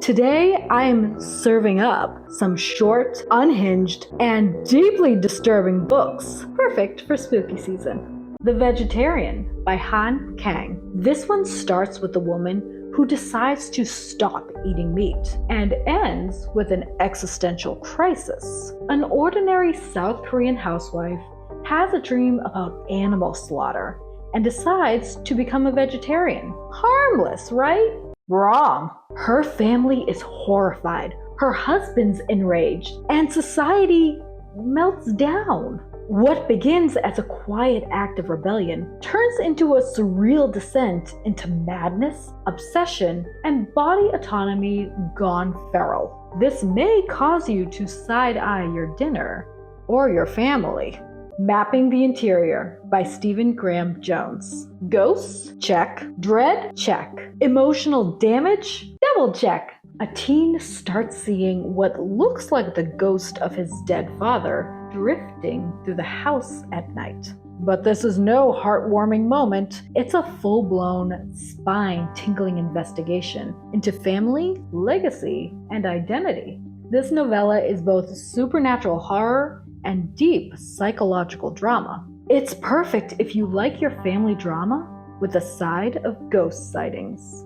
Today, I am serving up some short, unhinged, and deeply disturbing books, perfect for spooky season. The Vegetarian by Han Kang. This one starts with a woman who decides to stop eating meat and ends with an existential crisis. An ordinary South Korean housewife has a dream about animal slaughter and decides to become a vegetarian. Harmless, right? Wrong. Her family is horrified, her husband's enraged, and society melts down. What begins as a quiet act of rebellion turns into a surreal descent into madness, obsession, and body autonomy gone feral. This may cause you to side-eye your dinner or your family. Mapping the Interior by Stephen Graham Jones. Ghosts? Check. Dread? Check. Emotional damage? Double check. A teen starts seeing what looks like the ghost of his dead father drifting through the house at night. But this is no heartwarming moment. It's a full-blown, spine-tingling investigation into family, legacy, and identity. This novella is both supernatural horror and deep psychological drama. It's perfect if you like your family drama with a side of ghost sightings.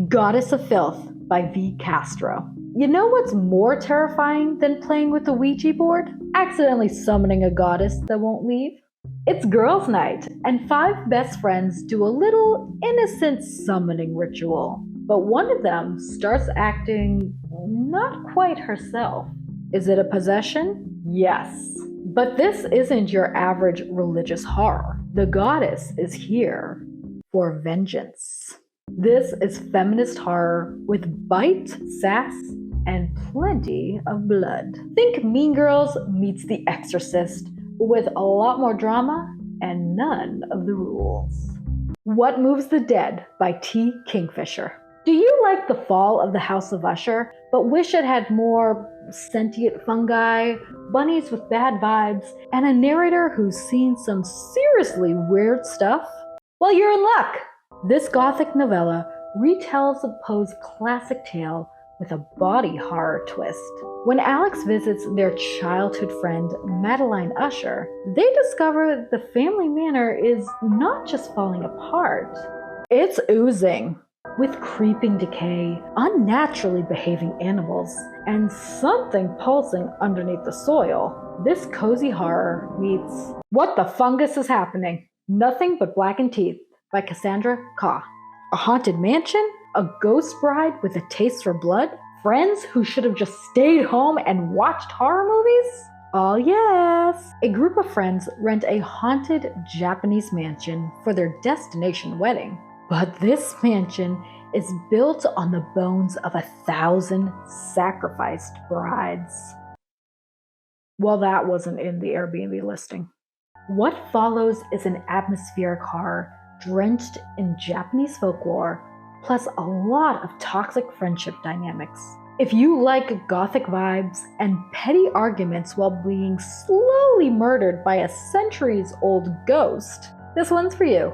Goddess of Filth by V. Castro. You know what's more terrifying than playing with the Ouija board? Accidentally summoning a goddess that won't leave? It's girls' night, and 5 best friends do a little innocent summoning ritual. But one of them starts acting not quite herself. Is it a possession? Yes. But this isn't your average religious horror. The goddess is here for vengeance. This is feminist horror with bite, sass, and plenty of blood. Think Mean Girls meets The Exorcist, with a lot more drama and none of the rules. What Moves the Dead by T. Kingfisher. Do you like The Fall of the House of Usher, but wish it had more sentient fungi, bunnies with bad vibes, and a narrator who's seen some seriously weird stuff? Well, you're in luck! This gothic novella retells Poe's classic tale with a body horror twist. When Alex visits their childhood friend Madeline Usher, they discover the family manor is not just falling apart, it's oozing. With creeping decay, unnaturally behaving animals, and something pulsing underneath the soil, this cozy horror meets What the Fungus is Happening? Nothing But Blackened Teeth by Cassandra Kah. A haunted mansion? A ghost bride with a taste for blood? Friends who should have just stayed home and watched horror movies? Oh yes! A group of friends rent a haunted Japanese mansion for their destination wedding. But this mansion is built on the bones of 1,000 sacrificed brides. Well, that wasn't in the Airbnb listing. What follows is an atmospheric horror drenched in Japanese folklore, plus a lot of toxic friendship dynamics. If you like gothic vibes and petty arguments while being slowly murdered by a centuries-old ghost, this one's for you.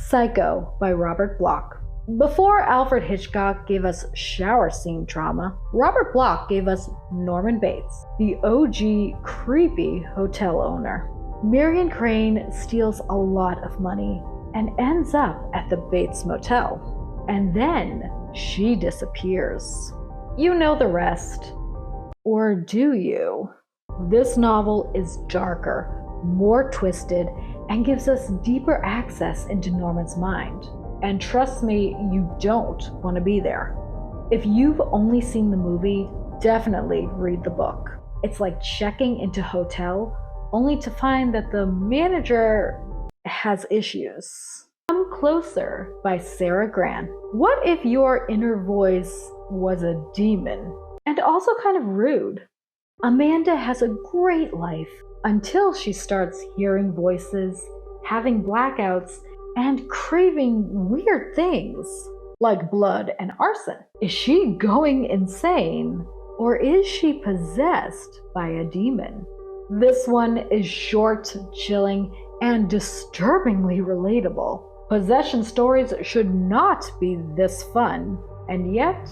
Psycho by Robert Bloch. Before Alfred Hitchcock gave us shower scene trauma, Robert Bloch gave us Norman Bates, the OG creepy hotel owner. Marion Crane steals a lot of money and ends up at the Bates Motel. And then she disappears. You know the rest. Or do you? This novel is darker, more twisted, and gives us deeper access into Norman's mind. And trust me, you don't want to be there. If you've only seen the movie, definitely read the book. It's like checking into a hotel only to find that the manager has issues. Come Closer by Sarah Gran. What if your inner voice was a demon? And also kind of rude. Amanda has a great life until she starts hearing voices, having blackouts, and craving weird things like blood and arson. Is she going insane, or is she possessed by a demon? This one is short, chilling, and disturbingly relatable. Possession stories should not be this fun, and yet,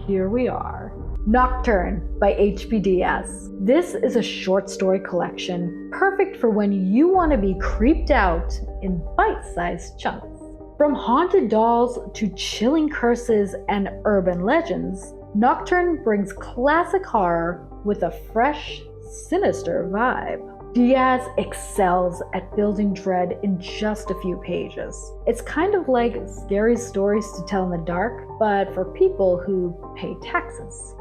here we are. Nocturne by HBDS. This is a short story collection perfect for when you want to be creeped out in bite-sized chunks. From haunted dolls to chilling curses and urban legends, Nocturne brings classic horror with a fresh, sinister vibe. Diaz excels at building dread in just a few pages. It's kind of like scary stories to tell in the dark, but for people who pay taxes.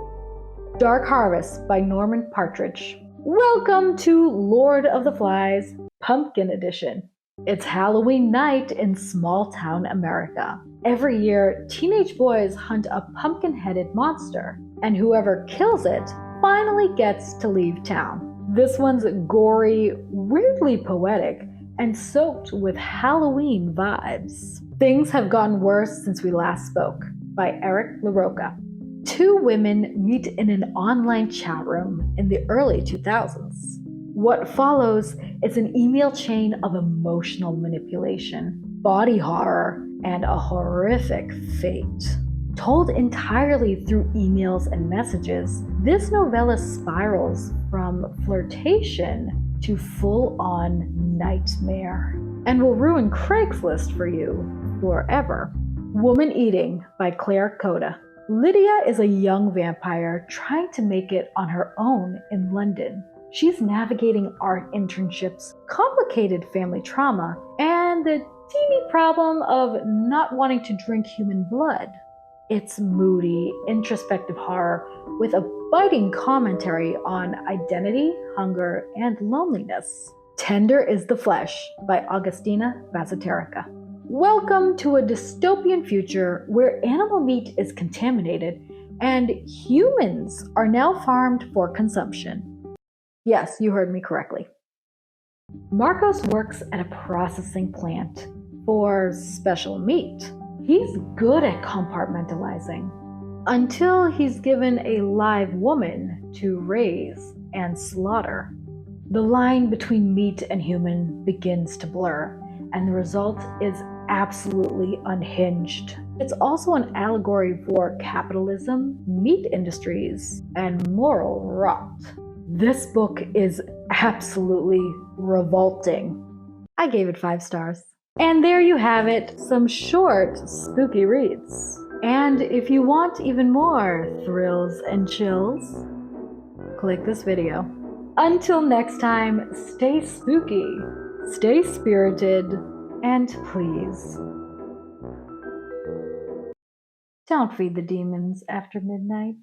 Dark Harvest by Norman Partridge. Welcome to Lord of the Flies, Pumpkin Edition. It's Halloween night in small-town America. Every year, teenage boys hunt a pumpkin-headed monster, and whoever kills it finally gets to leave town. This one's gory, weirdly poetic, and soaked with Halloween vibes. Things Have Gotten Worse Since We Last Spoke by Eric LaRocca. Two women meet in an online chat room in the early 2000s. What follows is an email chain of emotional manipulation, body horror, and a horrific fate. Told entirely through emails and messages, this novella spirals from flirtation to full-on nightmare and will ruin Craigslist for you forever. Woman Eating by Claire Coda. Lydia is a young vampire trying to make it on her own in London. She's navigating art internships, complicated family trauma, and the teeny problem of not wanting to drink human blood. It's moody, introspective horror with a biting commentary on identity, hunger, and loneliness. Tender is the Flesh by Augustina Basaterica. Welcome to a dystopian future where animal meat is contaminated and humans are now farmed for consumption. Yes, you heard me correctly. Marcos works at a processing plant for special meat. He's good at compartmentalizing until he's given a live woman to raise and slaughter. The line between meat and human begins to blur, and the result is absolutely unhinged. It's also an allegory for capitalism, meat industries, and moral rot. This book is absolutely revolting. I gave it 5 stars. And there you have it, some short, spooky reads. And if you want even more thrills and chills, click this video. Until next time, stay spooky, stay spirited, and please, don't feed the demons after midnight.